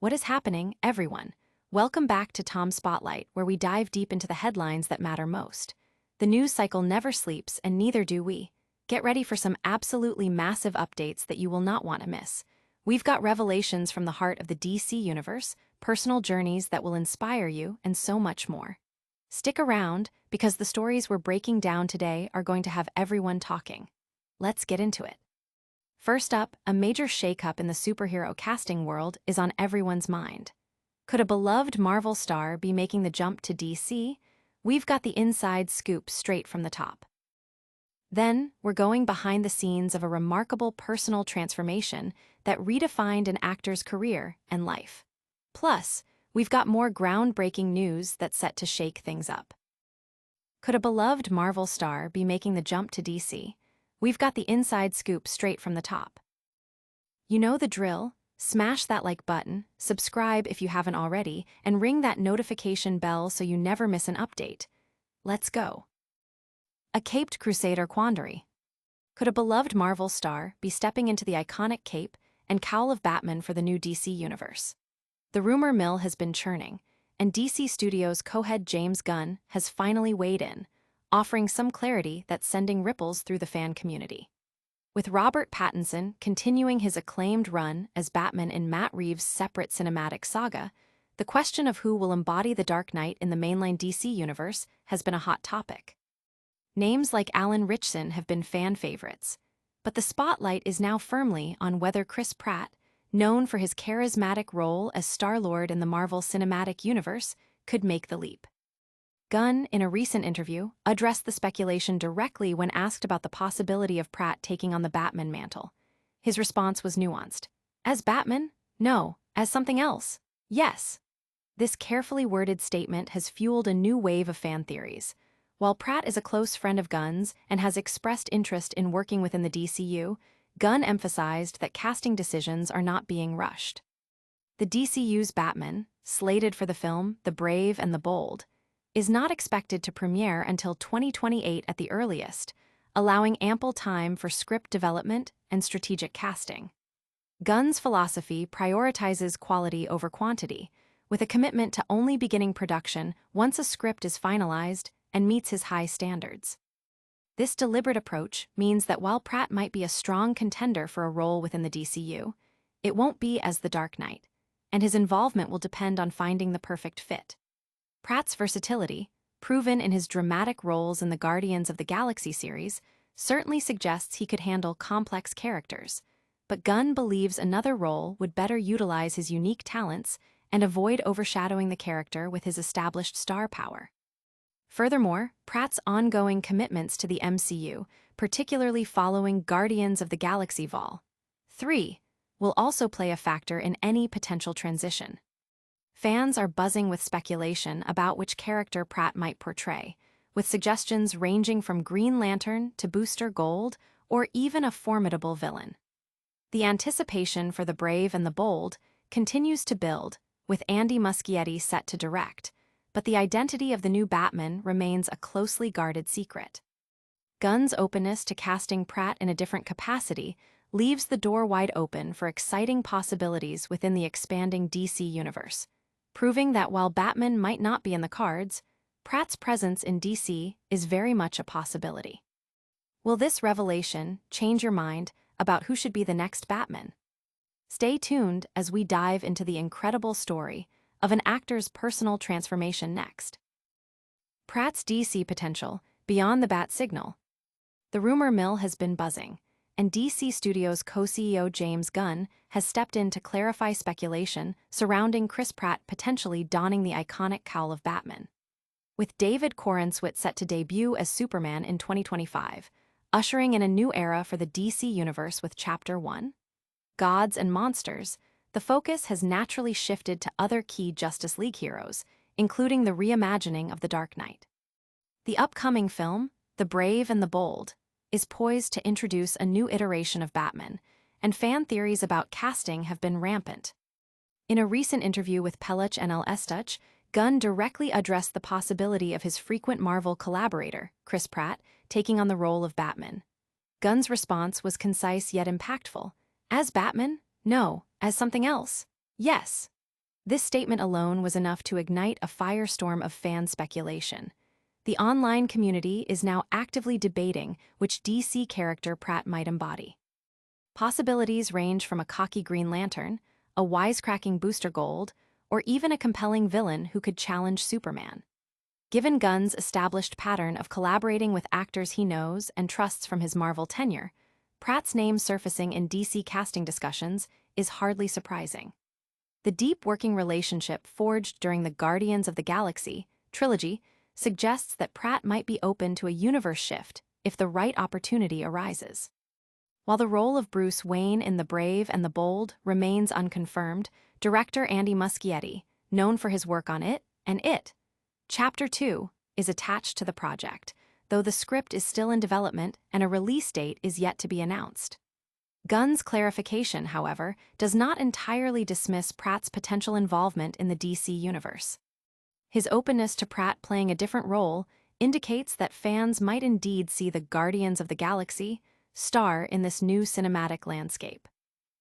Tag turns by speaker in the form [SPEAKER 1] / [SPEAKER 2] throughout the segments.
[SPEAKER 1] What is happening, everyone? Welcome back to Tom Spotlight, where we dive deep into the headlines that matter most. The news cycle never sleeps, and neither do we. Get ready for some absolutely massive updates that you will not want to miss. We've got revelations from the heart of the DC universe, personal journeys that will inspire you, and so much more. Stick around, because the stories we're breaking down today are going to have everyone talking. Let's get into it. First up, a major shakeup in the superhero casting world is on everyone's mind. Could a beloved Marvel star be making the jump to DC? We've got the inside scoop straight from the top. Then, we're going behind the scenes of a remarkable personal transformation that redefined an actor's career and life. Plus, we've got more groundbreaking news that's set to shake things up. Could a beloved Marvel star be making the jump to DC? We've got the inside scoop straight from the top. You know the drill. Smash that like button, subscribe if you haven't already, and ring that notification bell so you never miss an update. Let's go. A caped crusader quandary. Could a beloved Marvel star be stepping into the iconic cape and cowl of Batman for the new DC universe? The rumor mill has been churning, and DC Studios co-head James Gunn has finally weighed in, offering some clarity that's sending ripples through the fan community. With Robert Pattinson continuing his acclaimed run as Batman in Matt Reeves' separate cinematic saga, the question of who will embody the Dark Knight in the mainline DC universe has been a hot topic. Names like Alan Ritchson have been fan favorites, but the spotlight is now firmly on whether Chris Pratt, known for his charismatic role as Star-Lord in the Marvel Cinematic Universe, could make the leap. Gunn, in a recent interview, addressed the speculation directly when asked about the possibility of Pratt taking on the Batman mantle. His response was nuanced. As Batman? No. As something else? Yes. This carefully worded statement has fueled a new wave of fan theories. While Pratt is a close friend of Gunn's and has expressed interest in working within the DCU, Gunn emphasized that casting decisions are not being rushed. The DCU's Batman, slated for the film The Brave and the Bold, is not expected to premiere until 2028 at the earliest, allowing ample time for script development and strategic casting. Gunn's philosophy prioritizes quality over quantity, with a commitment to only beginning production once a script is finalized and meets his high standards. This deliberate approach means that while Pratt might be a strong contender for a role within the DCU, it won't be as the Dark Knight, and his involvement will depend on finding the perfect fit. Pratt's versatility, proven in his dramatic roles in the Guardians of the Galaxy series, certainly suggests he could handle complex characters, but Gunn believes another role would better utilize his unique talents and avoid overshadowing the character with his established star power. Furthermore, Pratt's ongoing commitments to the MCU, particularly following Guardians of the Galaxy Vol. 3, will also play a factor in any potential transition. Fans are buzzing with speculation about which character Pratt might portray, with suggestions ranging from Green Lantern to Booster Gold or even a formidable villain. The anticipation for The Brave and the Bold continues to build, with Andy Muschietti set to direct, but the identity of the new Batman remains a closely guarded secret. Gunn's openness to casting Pratt in a different capacity leaves the door wide open for exciting possibilities within the expanding DC universe, proving that while Batman might not be in the cards, Pratt's presence in DC is very much a possibility. Will this revelation change your mind about who should be the next Batman? Stay tuned as we dive into the incredible story of an actor's personal transformation next. Pratt's DC potential beyond the bat signal. The rumor mill has been buzzing, and DC Studios co-CEO James Gunn has stepped in to clarify speculation surrounding Chris Pratt potentially donning the iconic cowl of Batman. With David Corenswet set to debut as Superman in 2025, ushering in a new era for the DC universe with Chapter 1, Gods and Monsters, the focus has naturally shifted to other key Justice League heroes, including the reimagining of the Dark Knight. The upcoming film, The Brave and the Bold, is poised to introduce a new iteration of Batman, and fan theories about casting have been rampant. In a recent interview with Pelech NL Estach, Gunn directly addressed the possibility of his frequent Marvel collaborator, Chris Pratt, taking on the role of Batman. Gunn's response was concise yet impactful. As Batman? No. As something else? Yes. This statement alone was enough to ignite a firestorm of fan speculation. The online community is now actively debating which DC character Pratt might embody. Possibilities range from a cocky Green Lantern, a wisecracking Booster Gold, or even a compelling villain who could challenge Superman. Given Gunn's established pattern of collaborating with actors he knows and trusts from his Marvel tenure, Pratt's name surfacing in DC casting discussions is hardly surprising. The deep working relationship forged during the Guardians of the Galaxy trilogy suggests that Pratt might be open to a universe shift if the right opportunity arises. While the role of Bruce Wayne in The Brave and the Bold remains unconfirmed, director Andy Muschietti, known for his work on It, Chapter 2, is attached to the project, though the script is still in development and a release date is yet to be announced. Gunn's clarification, however, does not entirely dismiss Pratt's potential involvement in the DC universe. His openness to Pratt playing a different role indicates that fans might indeed see the Guardians of the Galaxy star in this new cinematic landscape.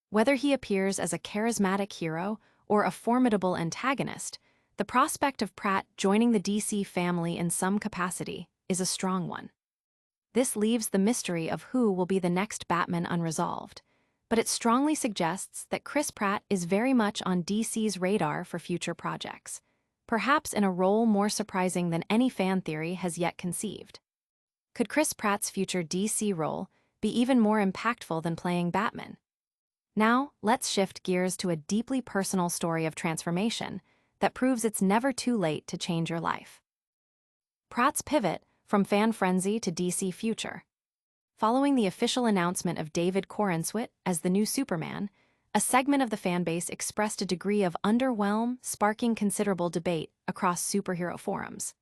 [SPEAKER 1] Whether he appears as a charismatic hero or a formidable antagonist, the prospect of Pratt joining the DC family in some capacity is a strong one. This leaves the mystery of who will be the next Batman unresolved, but it strongly suggests that Chris Pratt is very much on DC's radar for future projects, perhaps in a role more surprising than any fan theory has yet conceived. Could Chris Pratt's future DC role be even more impactful than playing Batman? Now, let's shift gears to a deeply personal story of transformation that proves it's never too late to change your life. Pratt's pivot from fan frenzy to DC future. Following the official announcement of David Corenswet as the new Superman, a segment of the fanbase expressed a degree of underwhelm, sparking considerable debate across superhero forums.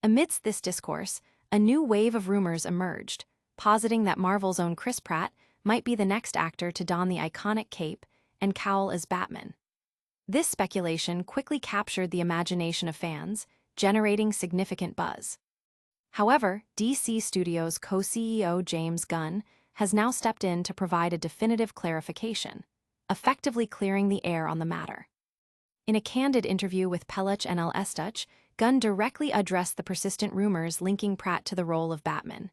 [SPEAKER 1] Amidst this discourse, a new wave of rumors emerged, positing that Marvel's own Chris Pratt might be the next actor to don the iconic cape and cowl as Batman. This speculation quickly captured the imagination of fans, generating significant buzz. However, DC Studios co-CEO James Gunn has now stepped in to provide a definitive clarification, effectively clearing the air on the matter. In a candid interview with Pelech NL Estach, Gunn directly addressed the persistent rumors linking Pratt to the role of Batman.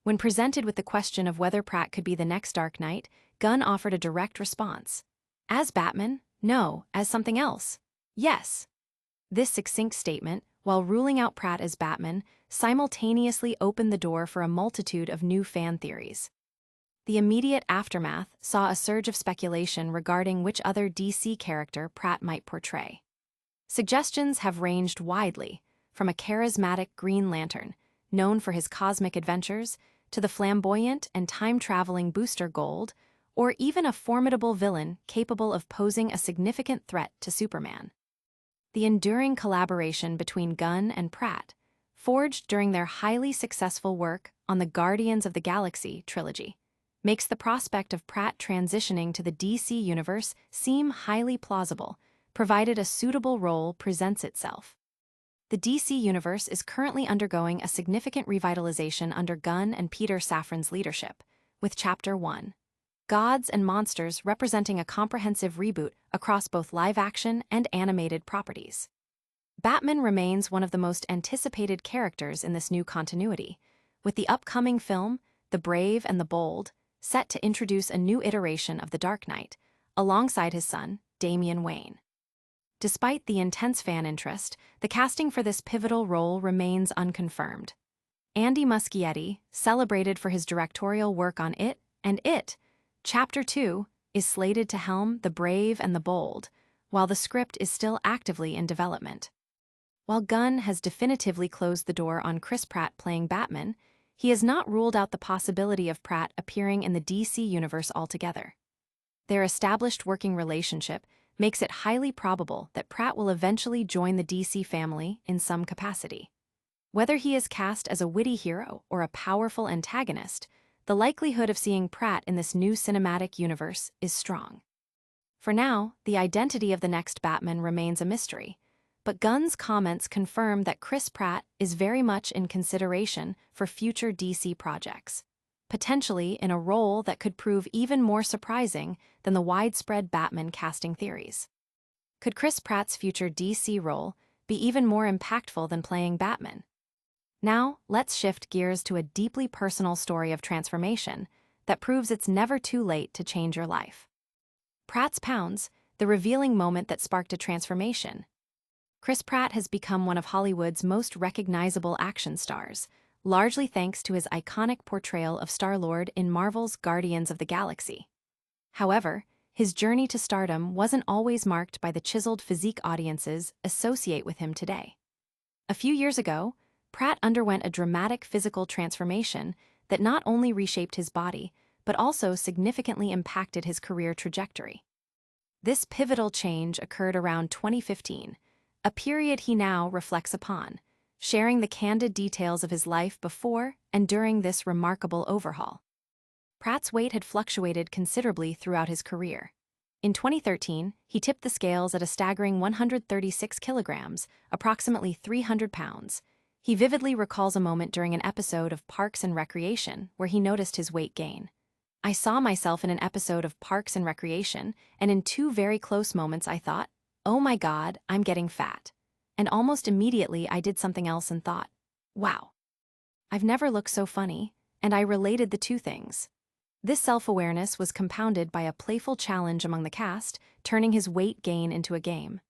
[SPEAKER 1] When presented with the question of whether Pratt could be the next Dark Knight, Gunn offered a direct response. As Batman? No. As something else? Yes. This succinct statement, while ruling out Pratt as Batman, simultaneously opened the door for a multitude of new fan theories. The immediate aftermath saw a surge of speculation regarding which other DC character Pratt might portray. Suggestions have ranged widely, from a charismatic Green Lantern, known for his cosmic adventures, to the flamboyant and time-traveling Booster Gold, or even a formidable villain capable of posing a significant threat to Superman. The enduring collaboration between Gunn and Pratt, forged during their highly successful work on the Guardians of the Galaxy trilogy, makes the prospect of Pratt transitioning to the DC universe seem highly plausible, provided a suitable role presents itself. The DC universe is currently undergoing a significant revitalization under Gunn and Peter Safran's leadership, with Chapter 1, Gods and Monsters, representing a comprehensive reboot across both live-action and animated properties. Batman remains one of the most anticipated characters in this new continuity, with the upcoming film, The Brave and the Bold, set to introduce a new iteration of the Dark Knight, alongside his son, Damian Wayne. Despite the intense fan interest, the casting for this pivotal role remains unconfirmed. Andy Muschietti, celebrated for his directorial work on It, Chapter 2, is slated to helm The Brave and the Bold, while the script is still actively in development. While Gunn has definitively closed the door on Chris Pratt playing Batman, he has not ruled out the possibility of Pratt appearing in the DC universe altogether. Their established working relationship makes it highly probable that Pratt will eventually join the DC family in some capacity. Whether he is cast as a witty hero or a powerful antagonist, the likelihood of seeing Pratt in this new cinematic universe is strong. For now, the identity of the next Batman remains a mystery, but Gunn's comments confirm that Chris Pratt is very much in consideration for future DC projects, potentially in a role that could prove even more surprising than the widespread Batman casting theories. Could Chris Pratt's future DC role be even more impactful than playing Batman? Now, let's shift gears to a deeply personal story of transformation that proves it's never too late to change your life. Pratt's Pounds, the revealing moment that sparked a transformation. Chris Pratt has become one of Hollywood's most recognizable action stars, largely thanks to his iconic portrayal of Star-Lord in Marvel's Guardians of the Galaxy. However, his journey to stardom wasn't always marked by the chiseled physique audiences associate with him today. A few years ago, Pratt underwent a dramatic physical transformation that not only reshaped his body, but also significantly impacted his career trajectory. This pivotal change occurred around 2015, a period he now reflects upon, sharing the candid details of his life before and during this remarkable overhaul. Pratt's weight had fluctuated considerably throughout his career. In 2013, he tipped the scales at a staggering 136 kilograms, approximately 300 pounds. He vividly recalls a moment during an episode of Parks and Recreation where he noticed his weight gain. "I saw myself in an episode of Parks and Recreation, and in two very close moments I thought, oh my God, I'm getting fat. And almost immediately I did something else and thought, wow, I've never looked so funny," and I related the two things. This self-awareness was compounded by a playful challenge among the cast, turning his weight gain into a game.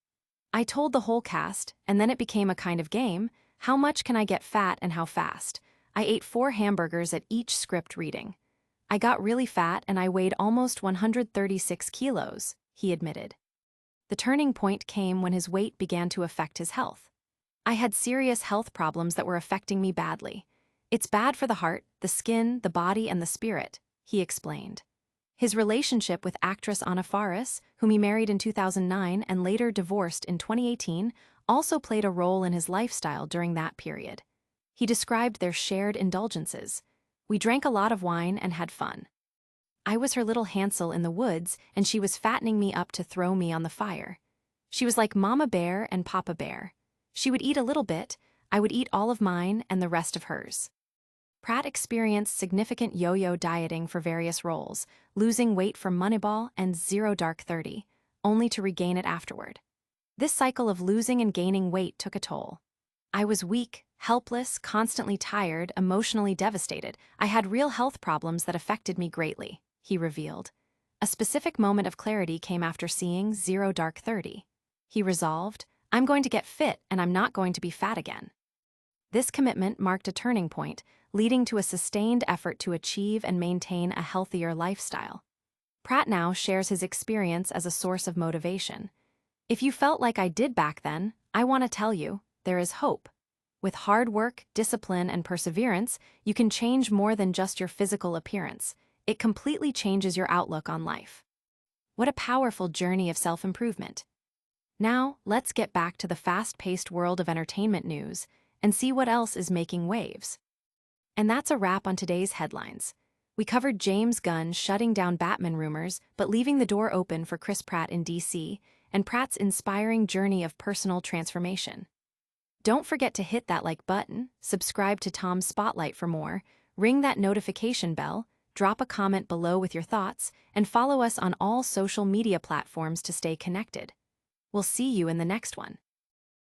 [SPEAKER 1] "I told the whole cast, and then it became a kind of game, how much can I get fat and how fast? I ate 4 hamburgers at each script reading. I got really fat and I weighed almost 136 kilos, he admitted. The turning point came when his weight began to affect his health. "I had serious health problems that were affecting me badly. It's bad for the heart, the skin, the body, and the spirit," he explained. His relationship with actress Anna Faris, whom he married in 2009 and later divorced in 2018, also played a role in his lifestyle during that period. He described their shared indulgences. "We drank a lot of wine and had fun. I was her little Hansel in the woods, and she was fattening me up to throw me on the fire. She was like Mama Bear and Papa Bear. She would eat a little bit, I would eat all of mine and the rest of hers." Pratt experienced significant yo-yo dieting for various roles, losing weight for Moneyball and Zero Dark 30, only to regain it afterward. This cycle of losing and gaining weight took a toll. "I was weak, helpless, constantly tired, emotionally devastated. I had real health problems that affected me greatly," he revealed. A specific moment of clarity came after seeing Zero Dark 30. He resolved, "I'm going to get fit and I'm not going to be fat again." This commitment marked a turning point, leading to a sustained effort to achieve and maintain a healthier lifestyle. Pratt now shares his experience as a source of motivation. "If you felt like I did back then, I want to tell you, there is hope. With hard work, discipline, and perseverance, you can change more than just your physical appearance. It completely changes your outlook on life." What a powerful journey of self-improvement. Now, let's get back to the fast-paced world of entertainment news and see what else is making waves. And that's a wrap on today's headlines. We covered James Gunn shutting down Batman rumors but leaving the door open for Chris Pratt in DC, and Pratt's inspiring journey of personal transformation. Don't forget to hit that like button, subscribe to Tom's Spotlight for more, ring that notification bell, drop a comment below with your thoughts, and follow us on all social media platforms to stay connected. We'll see you in the next one.